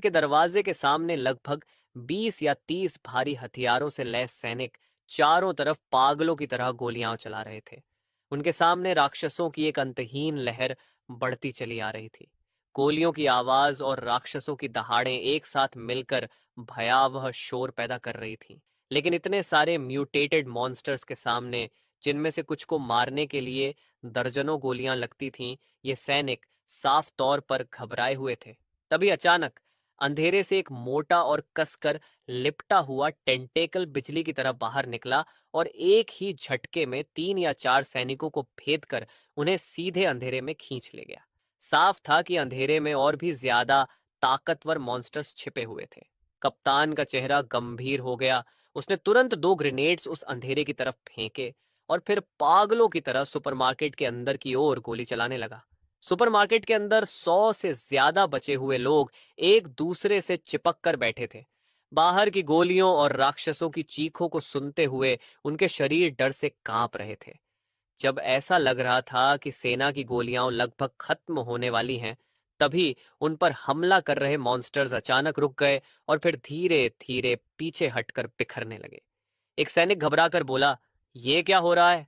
के दरवाजे के सामने लगभग 20 या 30 भारी हथियारों से लैस सैनिक चारों तरफ पागलों की तरह गोलियां चला रहे थे। उनके सामने राक्षसों की एक अंतहीन लहर बढ़ती चली आ रही थी। गोलियों की आवाज और राक्षसों की दहाड़ें एक साथ मिलकर भयावह शोर पैदा कर रही थीं। लेकिन इतने सारे म्यूटेटेड मॉन्स्टर्स के सामने, जिनमें से कुछ को मारने के लिए दर्जनों गोलियां लगती थीं, ये सैनिक साफ तौर पर घबराए हुए थे। तभी अचानक अंधेरे से एक मोटा और कसकर लिपटा हुआ टेंटेकल बिजली की तरह बाहर निकला और एक ही झटके में 3 या 4 सैनिकों को भेद कर उन्हें सीधे अंधेरे में खींच ले गया। साफ था कि अंधेरे में और भी ज्यादा ताकतवर मॉन्स्टर्स छिपे हुए थे। कप्तान का चेहरा गंभीर हो गया। उसने तुरंत 2 ग्रेनेड्स उस अंधेरे की तरफ फेंके और फिर पागलों की तरह सुपरमार्केट के अंदर की ओर गोली चलाने लगा। सुपरमार्केट के अंदर 100 से ज्यादा बचे हुए लोग एक दूसरे से चिपक कर बैठे थे। बाहर की गोलियों और राक्षसों की चीखों को सुनते हुए उनके शरीर डर से कांप रहे थे। जब ऐसा लग रहा था कि सेना की गोलियां लगभग खत्म होने वाली हैं, तभी उन पर हमला कर रहे मॉन्स्टर्स अचानक रुक गए और फिर धीरे धीरे पीछे हटकर बिखरने लगे। एक सैनिक घबरा कर बोला, ये क्या हो रहा है?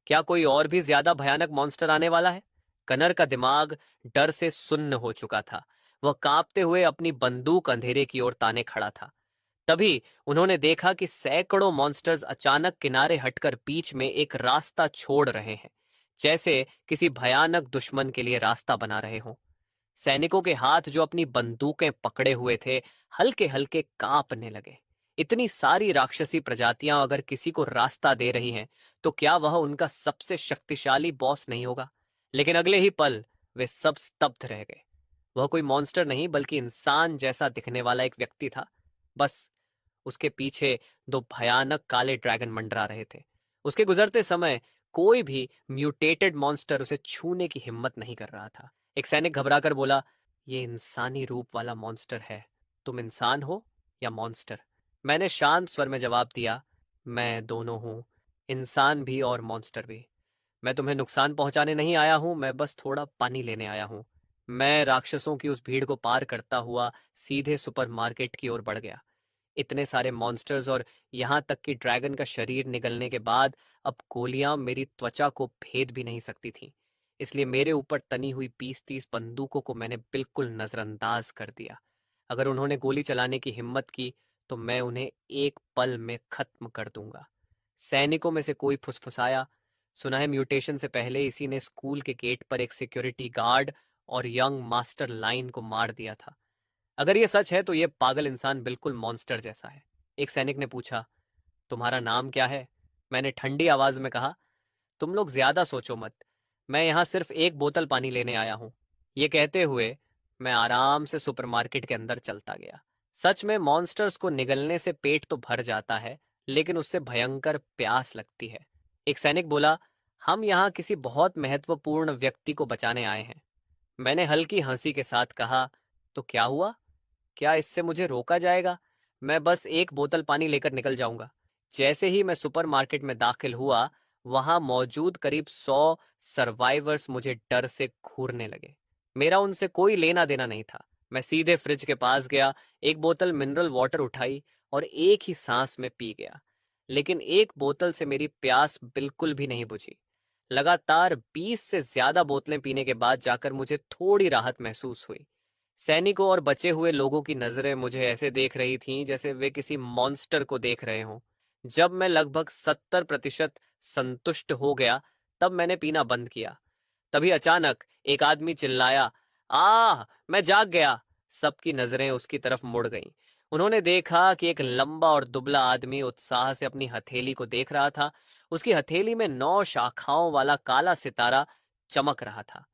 क्या कोई और भी ज्यादा भयानक मॉन्स्टर आने वाला है? कनर का दिमाग डर से सुन्न हो चुका था। वह कांपते हुए अपनी बंदूक अंधेरे की ओर ताने खड़ा था। तभी उन्होंने देखा कि सैकड़ों मॉन्स्टर्स अचानक किनारे हटकर बीच में एक रास्ता छोड़ रहे हैं, जैसे किसी भयानक दुश्मन के लिए रास्ता बना रहे हों। सैनिकों के हाथ जो अपनी बंदूकें पकड़े हुए थे, हल्के हल्के कांपने लगे। इतनी सारी राक्षसी प्रजातियां अगर किसी को रास्ता दे रही हैं, तो क्या वह उनका सबसे शक्तिशाली बॉस नहीं होगा? लेकिन अगले ही पल वे सब स्तब्ध रह गए। वह कोई मॉन्स्टर नहीं बल्कि इंसान जैसा दिखने वाला एक व्यक्ति था। बस उसके पीछे 2 भयानक काले ड्रैगन मंडरा रहे थे। उसके गुजरते समय कोई भी म्यूटेटेड मॉन्स्टर उसे छूने की हिम्मत नहीं कर रहा था। एक सैनिक घबराकर बोला, ये इंसानी रूप वाला मॉन्स्टर है। तुम इंसान हो या मॉन्स्टर? मैंने शांत स्वर में जवाब दिया, मैं दोनों हूं, इंसान भी और मॉन्स्टर भी। मैं तुम्हें नुकसान पहुंचाने नहीं आया हूं, मैं बस थोड़ा पानी लेने आया हूं। मैं राक्षसों की उस भीड़ को पार करता हुआ सीधे सुपरमार्केट की ओर बढ़ गया। इतने सारे मॉन्स्टर्स और यहाँ तक कि ड्रैगन का शरीर निगलने के बाद अब गोलियां मेरी त्वचा को भेद भी नहीं सकती थीं। इसलिए मेरे ऊपर तनी हुई 20-30 बंदूकों को मैंने बिल्कुल नजरअंदाज कर दिया। अगर उन्होंने गोली चलाने की हिम्मत की तो मैं उन्हें एक पल में खत्म कर दूंगा। सैनिकों में से कोई फुसफुसाया, सुना है म्यूटेशन से पहले इसी ने स्कूल के गेट पर एक सिक्योरिटी गार्ड और यंग मास्टर लाइन को मार दिया था। अगर ये सच है तो ये पागल इंसान बिल्कुल मॉन्स्टर जैसा है। एक सैनिक ने पूछा, तुम्हारा नाम क्या है? मैंने ठंडी आवाज में कहा, तुम लोग ज्यादा सोचो मत, मैं यहाँ सिर्फ एक बोतल पानी लेने आया हूँ। ये कहते हुए मैं आराम से सुपरमार्केट के अंदर चलता गया। सच में मॉन्स्टर्स को निगलने से पेट तो भर जाता है, लेकिन उससे भयंकर प्यास लगती है। एक सैनिक बोला, हम यहाँ किसी बहुत महत्वपूर्ण व्यक्ति को बचाने आए हैं। मैंने हल्की हंसी के साथ कहा, तो क्या हुआ? क्या इससे मुझे रोका जाएगा? मैं बस एक बोतल पानी लेकर निकल जाऊंगा। जैसे ही मैं सुपरमार्केट में दाखिल हुआ, वहां मौजूद करीब 100 सर्वाइवर्स मुझे डर से घूरने लगे। मेरा उनसे कोई लेना देना नहीं था। मैं सीधे फ्रिज के पास गया, एक बोतल मिनरल वाटर उठाई और एक ही सांस में पी गया। लेकिन एक बोतल से मेरी प्यास बिल्कुल भी नहीं बुझी। लगातार 20 से ज्यादा बोतलें पीने के बाद जाकर मुझे थोड़ी राहत महसूस हुई। सैनिकों और बचे हुए लोगों की नजरें मुझे ऐसे देख रही थीं जैसे वे किसी मॉन्स्टर को देख रहे हों। जब मैं लगभग 70% संतुष्ट हो गया, तब मैंने पीना बंद किया। तभी अचानक एक आदमी चिल्लाया, आह, मैं जाग गया। सबकी नजरें उसकी तरफ मुड़ गईं। उन्होंने देखा कि एक लंबा और दुबला आदमी उत्साह से अपनी हथेली को देख रहा था। उसकी हथेली में 9 शाखाओं वाला काला सितारा चमक रहा था।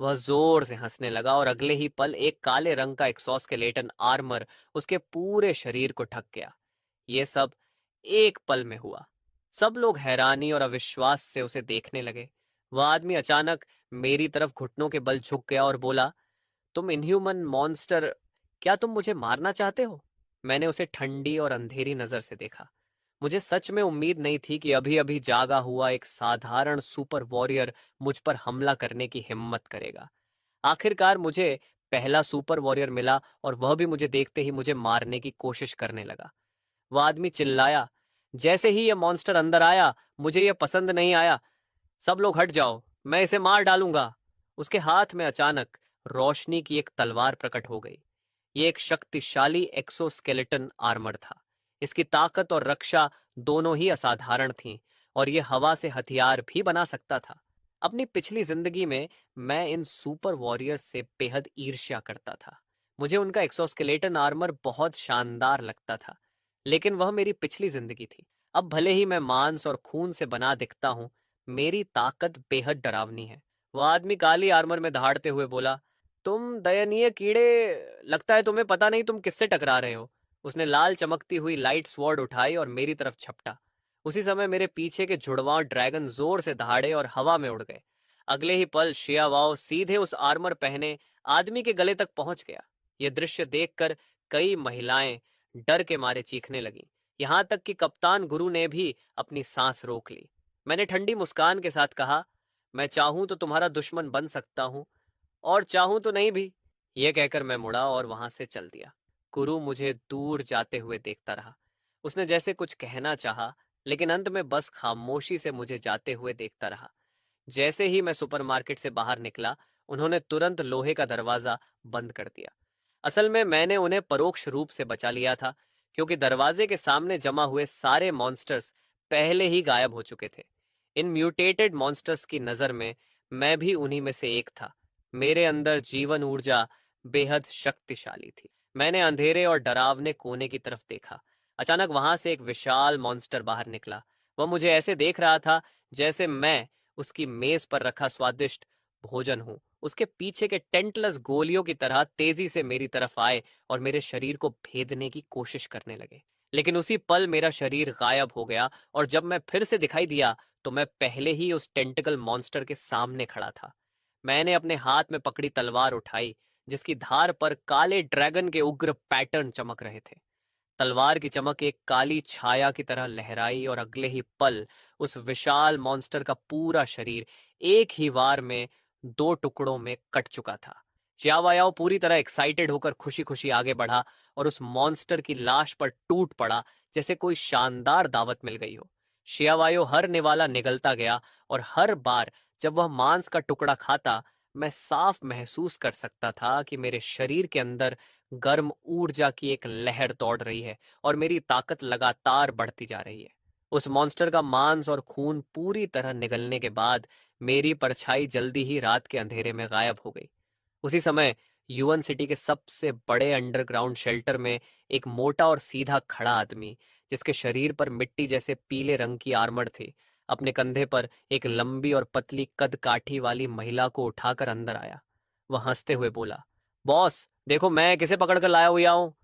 वह जोर से हंसने लगा और अगले ही पल एक काले रंग का एक्सोस्केलेटन आर्मर उसके पूरे शरीर को ढक गया। ये सब एक पल में हुआ। सब लोग हैरानी और अविश्वास से उसे देखने लगे। वह आदमी अचानक मेरी तरफ घुटनों के बल झुक गया और बोला, तुम इनह्यूमन मॉन्स्टर, क्या तुम मुझे मारना चाहते हो? मैंने उसे ठंडी और अंधेरी नजर से देखा। मुझे सच में उम्मीद नहीं थी कि अभी अभी जागा हुआ एक साधारण सुपर वॉरियर मुझ पर हमला करने की हिम्मत करेगा। आखिरकार मुझे पहला सुपर वॉरियर मिला और वह भी मुझे देखते ही मुझे मारने की कोशिश करने लगा। वह आदमी चिल्लाया, जैसे ही यह मॉन्स्टर अंदर आया, मुझे यह पसंद नहीं आया, सब लोग हट जाओ, मैं इसे मार डालूंगा। उसके हाथ में अचानक रोशनी की एक तलवार प्रकट हो गई। ये एक शक्तिशाली एक्सोस्केलेटन आर्मर था। इसकी ताकत और रक्षा दोनों ही असाधारण थीं और ये हवा से हथियार भी बना सकता था। अपनी पिछली जिंदगी में मैं इन सुपर वॉरियर्स से बेहद ईर्ष्या करता था। मुझे उनका एक्सोस्केलेटन आर्मर बहुत शानदार लगता था, लेकिन वह मेरी पिछली जिंदगी थी। अब भले ही मैं मांस और खून से बना दिखता हूँ, मेरी ताकत बेहद डरावनी है। वह आदमी काली आर्मर में दहाड़ते हुए बोला, तुम दयनीय कीड़े, लगता है तुम्हें पता नहीं तुम किससे टकरा रहे हो। उसने लाल चमकती हुई लाइट स्वॉर्ड उठाई और मेरी तरफ झपटा। उसी समय मेरे पीछे के जुड़वां ड्रैगन जोर से दहाड़े और हवा में उड़ गए। अगले ही पल शियावाओ सीधे उस आर्मर पहने आदमी के गले तक पहुंच गया। यह दृश्य देखकर कई महिलाएं डर के मारे चीखने लगीं। यहां तक कि कप्तान गुरु ने भी अपनी सांस रोक ली। मैंने ठंडी मुस्कान के साथ कहा, मैं चाहूं तो तुम्हारा दुश्मन बन सकता हूं और चाहूं तो नहीं भी। यह कहकर मैं मुड़ा और वहां से चल दिया। गुरु मुझे दूर जाते हुए देखता रहा। उसने जैसे कुछ कहना चाहा, लेकिन अंत में बस खामोशी से मुझे जाते हुए देखता रहा। जैसे ही मैं सुपरमार्केट से बाहर निकला, उन्होंने तुरंत लोहे का दरवाजा बंद कर दिया। असल में मैंने उन्हें परोक्ष रूप से बचा लिया था, क्योंकि दरवाजे के सामने जमा हुए सारे मॉन्स्टर्स पहले ही गायब हो चुके थे। इन म्यूटेटेड मॉन्स्टर्स की नज़र में मैं भी उन्हीं में से एक था। मेरे अंदर जीवन ऊर्जा बेहद शक्तिशाली थी। मैंने अंधेरे और डरावने कोने की तरफ देखा। अचानक वहां से एक विशाल मॉन्स्टर बाहर निकला। वह मुझे ऐसे देख रहा था जैसे मैं उसकी मेज पर रखा स्वादिष्ट भोजन हूं। उसके पीछे के टेंटलस गोलियों की तरह तेजी से मेरी तरफ आए और मेरे शरीर को भेदने की कोशिश करने लगे। लेकिन उसी पल मेरा शरीर गायब हो गया और जब मैं फिर से दिखाई दिया तो मैं पहले ही उस टेंटिकल मॉन्स्टर के सामने खड़ा था। मैंने अपने हाथ में पकड़ी तलवार उठाई, जिसकी धार पर काले ड्रैगन के उग्र पैटर्न चमक रहे थे। तलवार की चमक एक काली छाया की तरह लहराई और अगले ही पल उस विशाल मॉन्स्टर का पूरा शरीर एक ही वार में दो टुकड़ों में कट चुका था। च्यावायाओ पूरी तरह एक्साइटेड होकर खुशी खुशी आगे बढ़ा और उस मॉन्स्टर की लाश पर टूट पड़ा जैसे कोई शानदार दावत मिल गई हो। शियावायो हर निवाला निगलता गया और हर बार जब वह मांस का टुकड़ा खाता, मैं साफ महसूस कर सकता था कि मेरे शरीर के अंदर गर्म ऊर्जा की एक लहर दौड़ रही है और मेरी ताकत लगातार बढ़ती जा रही है। उस मॉन्स्टर का मांस और खून पूरी तरह निगलने के बाद मेरी परछाई जल्दी ही रात के अंधेरे में गायब हो गई। उसी समय यूएन सिटी के सबसे बड़े अंडरग्राउंड शेल्टर में एक मोटा और सीधा खड़ा आदमी, जिसके शरीर पर मिट्टी जैसे पीले रंग की आर्मर थी, अपने कंधे पर एक लंबी और पतली कद काठी वाली महिला को उठाकर अंदर आया। वह हंसते हुए बोला, बॉस देखो मैं किसे पकड़ कर लाया हुआ हूँ।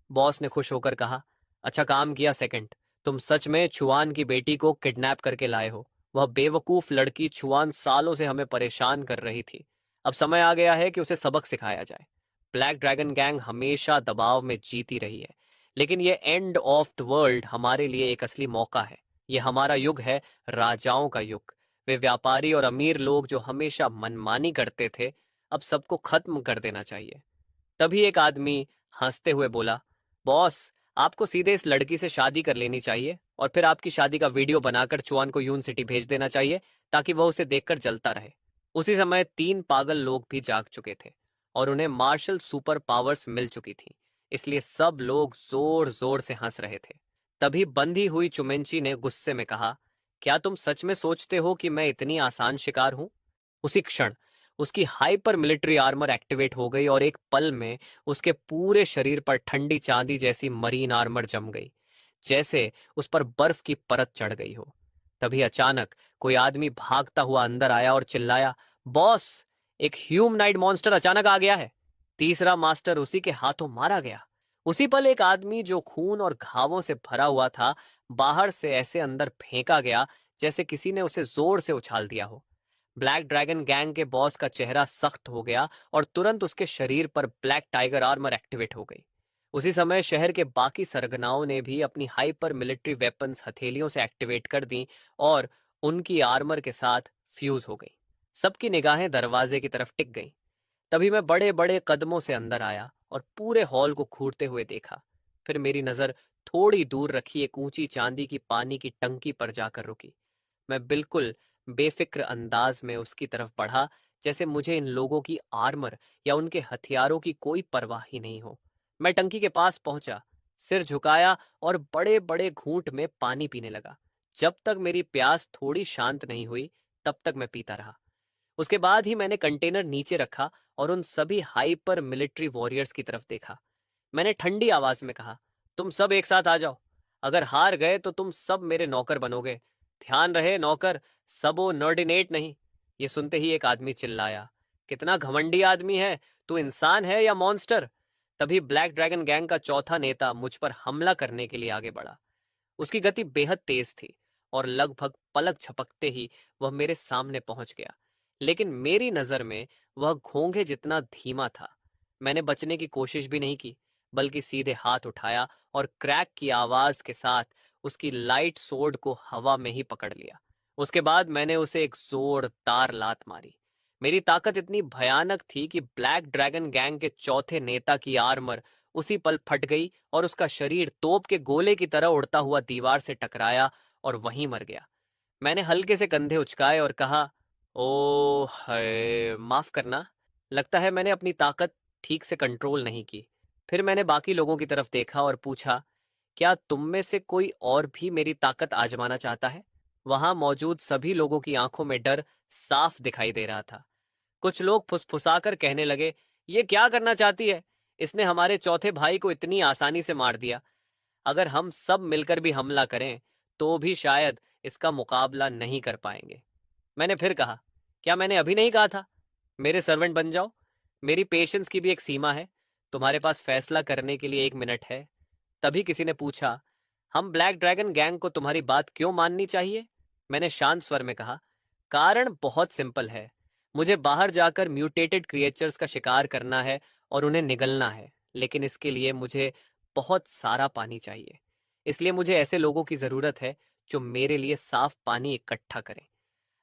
बॉस ने खुश होकर कहा, अच्छा काम किया सेकंड, तुम सच में छुआन की बेटी को किडनैप करके लाए हो। वह बेवकूफ लड़की छुआन सालों से हमें परेशान कर रही थी। अब समय आ गया है कि उसे सबक सिखाया जाए। ब्लैक ड्रैगन गैंग हमेशा दबाव में जीती रही है, लेकिन ये एंड ऑफ द वर्ल्ड हमारे लिए एक असली मौका है। ये हमारा युग है, राजाओं का युग। वे व्यापारी और अमीर लोग जो हमेशा मनमानी करते थे, अब सबको खत्म कर देना चाहिए। तभी एक आदमी हंसते हुए बोला, बॉस आपको सीधे इस लड़की से शादी कर लेनी चाहिए और फिर आपकी शादी का वीडियो बनाकर चुआन को यून सिटी भेज देना चाहिए, ताकि वह उसे देखकर जलता रहे। उसी समय तीन पागल लोग भी जाग चुके थे और उन्हें मार्शल सुपर पावर्स मिल चुकी थी, इसलिए सब लोग जोर जोर से हंस रहे थे। तभी बंधी हुई चुमेंची ने गुस्से में कहा, क्या तुम सच में सोचते हो कि मैं इतनी आसान शिकार हूं? उसी क्षण उसकी हाइपर मिलिट्री आर्मर एक्टिवेट हो गई और एक पल में उसके पूरे शरीर पर ठंडी चांदी जैसी मरीन आर्मर जम गई, जैसे उस पर बर्फ की परत चढ़ गई हो। तभी अचानक कोई आदमी भागता हुआ अंदर आया और चिल्लाया, बॉस एक ह्यूमनाइड मॉन्स्टर अचानक आ गया है। तीसरा मास्टर उसी के हाथों मारा गया। उसी पल एक आदमी जो खून और घावों से भरा हुआ था, बाहर से ऐसे अंदर फेंका गया जैसे किसी ने उसे जोर से उछाल दिया हो। ब्लैक ड्रैगन गैंग के बॉस का चेहरा सख्त हो गया और तुरंत उसके शरीर पर ब्लैक टाइगर आर्मर एक्टिवेट हो गई। उसी समय शहर के बाकी सरगनाओं ने भी अपनी हाइपर मिलिट्री वेपन्स हथेलियों से एक्टिवेट कर दी और उनकी आर्मर के साथ फ्यूज हो गई। सबकी निगाहें दरवाजे की तरफ टिक गईं। तभी मैं बड़े बड़े कदमों से अंदर आया और पूरे हॉल को घूरते हुए देखा। फिर मेरी नज़र थोड़ी दूर रखी एक ऊंची चांदी की पानी की टंकी पर जाकर रुकी। मैं बिल्कुल बेफिक्र अंदाज में उसकी तरफ बढ़ा, जैसे मुझे इन लोगों की आर्मर या उनके हथियारों की कोई परवाह ही नहीं हो। मैं टंकी के पास पहुंचा, सिर झुकाया और बड़े बड़े घूंट में पानी पीने लगा। जब तक मेरी प्यास थोड़ी शांत नहीं हुई, तब तक मैं पीता रहा। उसके बाद ही मैंने कंटेनर नीचे रखा और उन सभी हाइपर मिलिट्री वॉरियर्स की तरफ देखा। मैंने ठंडी आवाज में कहा, तुम सब एक साथ आ जाओ। अगर हार गए तो तुम सब मेरे नौकर बनोगे। ध्यान रहे नौकर, सबो नर्डिनेट नहीं। ये सुनते ही एक आदमी चिल्लाया, कितना घमंडी आदमी है, तू इंसान है या मॉन्स्टर। तभी ब्लैक ड्रैगन गैंग का चौथा नेता मुझ पर हमला करने के लिए आगे बढ़ा। उसकी गति बेहद तेज थी और लगभग पलक झपकते ही वह मेरे सामने पहुंच गया। लेकिन मेरी नजर में वह घोंघे जितना धीमा था। मैंने बचने की कोशिश भी नहीं की, बल्कि सीधे हाथ उठाया और क्रैक की आवाज के साथ उसकी लाइट सोर्ड को हवा में ही पकड़ लिया। उसके बाद मैंने उसे एक जोरदार लात मारी। मेरी ताकत इतनी भयानक थी कि ब्लैक ड्रैगन गैंग के चौथे नेता की आर्मर उसी पल फट गई और उसका शरीर तोप के गोले की तरह उड़ता हुआ दीवार से टकराया और वहीं मर गया। मैंने हल्के से कंधे उचकाए और कहा, ओ है माफ करना, लगता है मैंने अपनी ताकत ठीक से कंट्रोल नहीं की। फिर मैंने बाकी लोगों की तरफ देखा और पूछा, क्या तुम में से कोई और भी मेरी ताकत आजमाना चाहता है? वहां मौजूद सभी लोगों की आंखों में डर साफ दिखाई दे रहा था। कुछ लोग फुसफुसाकर कहने लगे, ये क्या करना चाहती है? इसने हमारे चौथे भाई को इतनी आसानी से मार दिया। अगर हम सब मिलकर भी हमला करें तो भी शायद इसका मुकाबला नहीं कर पाएंगे। मैंने फिर कहा, क्या मैंने अभी नहीं कहा था मेरे सर्वेंट बन जाओ? मेरी पेशेंस की भी एक सीमा है। तुम्हारे पास फैसला करने के लिए 1 मिनट है। तभी किसी ने पूछा, हम ब्लैक ड्रैगन गैंग को तुम्हारी बात क्यों माननी चाहिए? मैंने शांत स्वर में कहा, कारण बहुत सिंपल है। मुझे बाहर जाकर म्यूटेटेड क्रिएचर्स का शिकार करना है और उन्हें निगलना है, लेकिन इसके लिए मुझे बहुत सारा पानी चाहिए। इसलिए मुझे ऐसे लोगों की जरूरत है जो मेरे लिए साफ पानी इकट्ठा करें।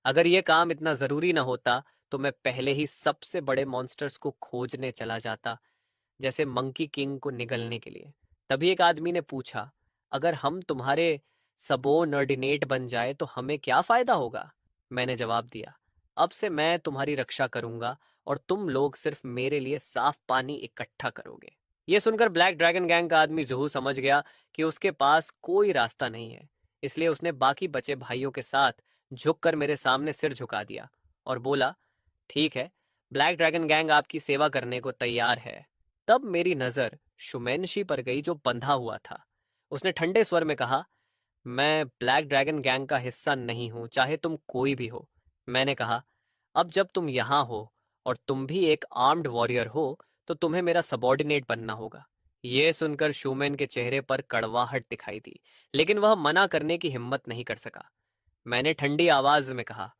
अगर यह काम इतना जरूरी ना होता तो मैं पहले ही सबसे बड़े मॉन्स्टर्स को खोजने चला जाता, जैसे मंकी किंग को निगलने के लिए। तभी एक आदमी ने पूछा, अगर हम तुम्हारे सबोर्डिनेट बन जाए तो हमें क्या फायदा होगा? मैंने जवाब दिया, अब से मैं तुम्हारी रक्षा करूंगा और तुम लोग सिर्फ मेरे लिए साफ पानी इकट्ठा करोगे। यह सुनकर ब्लैक ड्रैगन गैंग का आदमी जुहू समझ गया कि उसके पास कोई रास्ता नहीं है। इसलिए उसने बाकी बचे भाइयों के साथ झुककर मेरे सामने सिर झुका दिया और बोला, ठीक है, ब्लैक ड्रैगन गैंग आपकी सेवा करने को तैयार है। तब मेरी नजर शुमेनशी पर गई जो बंधा हुआ था। उसने ठंडे स्वर में कहा, मैं ब्लैक ड्रैगन गैंग का हिस्सा नहीं हूं, चाहे तुम कोई भी हो। मैंने कहा, अब जब तुम यहां हो और तुम भी एक आर्म्ड वॉरियर हो तो तुम्हें मेरा सबॉर्डिनेट बनना होगा। यह सुनकर शूमैन के चेहरे पर कड़वाहट दिखाई दी, लेकिन वह मना करने की हिम्मत नहीं कर सका। मैंने ठंडी आवाज में कहा,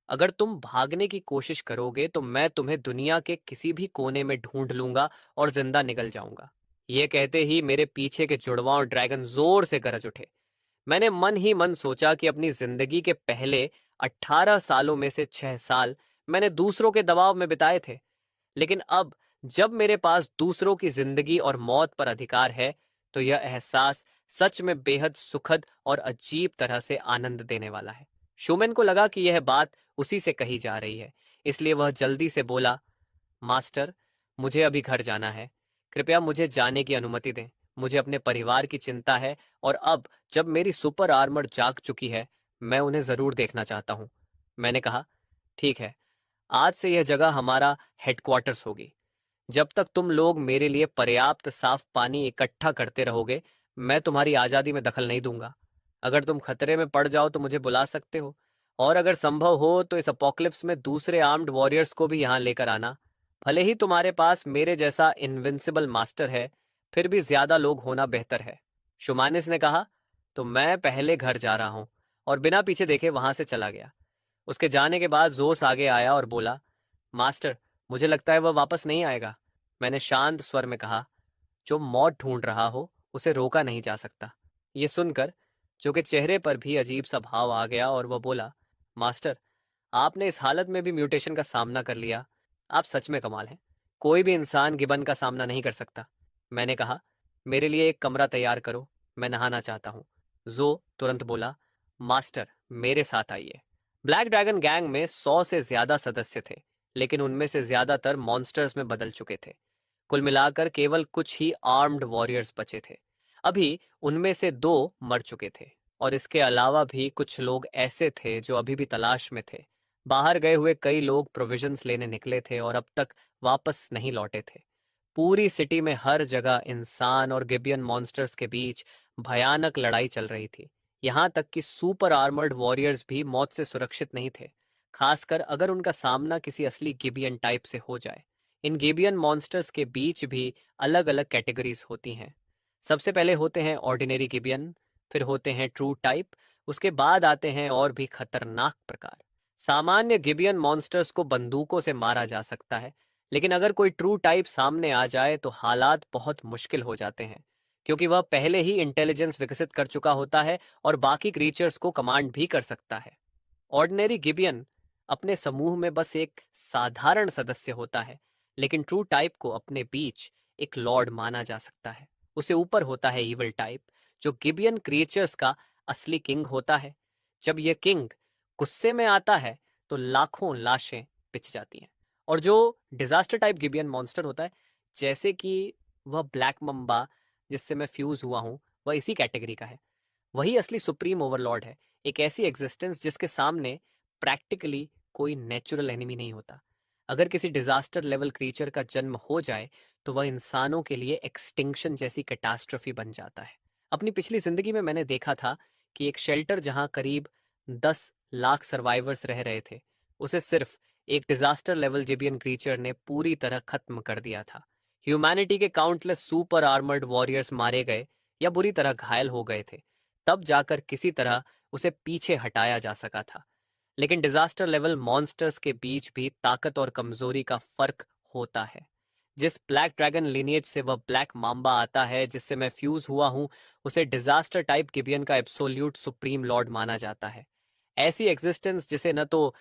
अगर तुम भागने की कोशिश करोगे तो मैं तुम्हें दुनिया के किसी भी कोने में ढूंढ लूंगा और जिंदा निकल जाऊंगा। यह कहते ही मेरे पीछे के जुड़वा और ड्रैगन जोर से गरज उठे। मैंने मन ही मन सोचा कि अपनी जिंदगी के पहले 18 सालों में से 6 साल मैंने दूसरों के दबाव में बिताए थे, लेकिन अब जब मेरे पास दूसरों की जिंदगी और मौत पर अधिकार है तो यह एहसास सच में बेहद सुखद और अजीब तरह से आनंद देने वाला है। शूमैन को लगा कि यह बात उसी से कही जा रही है, इसलिए वह जल्दी से बोला, मास्टर, मुझे अभी घर जाना है। कृपया मुझे जाने की अनुमति दें। मुझे अपने परिवार की चिंता है और अब जब मेरी सुपर आर्मर जाग चुकी है, मैं उन्हें जरूर देखना चाहता हूँ। मैंने कहा, ठीक है, आज से यह जगह हमारा हेडक्वार्टर्स होगी। जब तक तुम लोग मेरे लिए पर्याप्त साफ पानी इकट्ठा करते रहोगे, मैं तुम्हारी आज़ादी में दखल नहीं दूंगा। अगर तुम खतरे में पड़ जाओ तो मुझे बुला सकते हो, और अगर संभव हो तो इस अपोकलिप्स में दूसरे आर्म्ड वॉरियर्स को भी यहाँ लेकर आना। भले ही तुम्हारे पास मेरे जैसा इनविंसिबल मास्टर है, फिर भी ज्यादा लोग होना बेहतर है। शुमानिस ने कहा, तो मैं पहले घर जा रहा हूँ, और बिना पीछे देखे वहां से चला गया। उसके जाने के बाद जोस आगे आया और बोला, मास्टर, मुझे लगता है वह वापस नहीं आएगा। मैंने शांत स्वर में कहा, जो मौत ढूंढ रहा हो उसे रोका नहीं जा सकता। ये सुनकर जो कि चेहरे पर भी अजीब सा भाव आ गया और वह बोला, मास्टर, आपने इस हालत में भी म्यूटेशन का सामना कर लिया। आप सच में कमाल हैं। कोई भी इंसान गिबन का सामना नहीं कर सकता। मैंने कहा, मेरे लिए एक कमरा तैयार करो, मैं नहाना चाहता हूँ। जो तुरंत बोला, मास्टर मेरे साथ आइए। ब्लैक ड्रैगन गैंग में 100 से ज्यादा सदस्य थे, लेकिन उनमें से ज्यादातर मॉन्स्टर्स में बदल चुके थे। कुल मिलाकर केवल कुछ ही आर्म्ड वॉरियर्स बचे थे। अभी उनमें से 2 मर चुके थे, और इसके अलावा भी कुछ लोग ऐसे थे जो अभी भी तलाश में थे। बाहर गए हुए कई लोग प्रोविजंस लेने निकले थे और अब तक वापस नहीं लौटे थे। पूरी सिटी में हर जगह इंसान और गिबियन मॉन्स्टर्स के बीच भयानक लड़ाई चल रही थी। यहाँ तक कि सुपर आर्मर्ड वॉरियर्स भी मौत से सुरक्षित नहीं थे, खासकर अगर उनका सामना किसी असली गिबियन टाइप से हो जाए। इन गिबियन मॉन्स्टर्स के बीच भी अलग अलग कैटेगरीज होती हैं। सबसे पहले होते हैं ऑर्डिनरी गिबियन, फिर होते हैं ट्रू टाइप, उसके बाद आते हैं और भी खतरनाक प्रकार। सामान्य गिबियन मॉन्स्टर्स को बंदूकों से मारा जा सकता है, लेकिन अगर कोई ट्रू टाइप सामने आ जाए तो हालात बहुत मुश्किल हो जाते हैं, क्योंकि वह पहले ही इंटेलिजेंस विकसित कर चुका होता है और बाकी क्रीचर्स को कमांड भी कर सकता है। ऑर्डिनरी गिबियन अपने समूह में बस एक साधारण सदस्य होता है, लेकिन ट्रू टाइप को अपने बीच एक लॉर्ड माना जा सकता है। उसे ऊपर होता है इविल टाइप, जो गिबियन क्रिएचर्स का असली किंग होता है। जब यह किंग गुस्से में आता है तो लाखों लाशें पिच जाती हैं। और जो डिजास्टर टाइप गिबियन मॉन्स्टर होता है, जैसे कि वह ब्लैक मम्बा जिससे मैं फ्यूज हुआ हूँ, वह इसी कैटेगरी का है। वही असली सुप्रीम ओवरलॉर्ड है, एक ऐसी एग्जिस्टेंस जिसके सामने प्रैक्टिकली कोई नेचुरल एनिमी नहीं होता। अगर किसी डिजास्टर लेवल क्रीचर का जन्म हो जाए तो वह इंसानों के लिए एक्सटिंक्शन जैसी कैटास्ट्रोफी बन जाता है। अपनी पिछली जिंदगी में मैंने देखा था कि एक शेल्टर जहां करीब 10 लाख सर्वाइवर्स रह रहे थे, उसे सिर्फ एक डिजास्टर लेवल जिबियन क्रीचर ने पूरी तरह खत्म कर दिया था। ह्यूमैनिटी के काउंटलेस सुपर आर्मर्ड वॉरियर्स मारे गए या बुरी तरह घायल हो गए थे, तब जाकर किसी तरह उसे पीछे हटाया जा सका था। लेकिन डिजास्टर लेवल मॉन्स्टर्स के बीच भी ताकत और कमजोरी का फर्क होता है। जिस ब्लैक ड्रैगन लिनिएज से वह ब्लैक माम्बा आता है जिससे मैं फ्यूज हुआ हूं, उसे डिजास्टर टाइप गिबियन का एब्सोल्यूट सुप्रीम लॉर्ड माना जाता है। ऐसी एग्जिस्टेंस जिसे न तो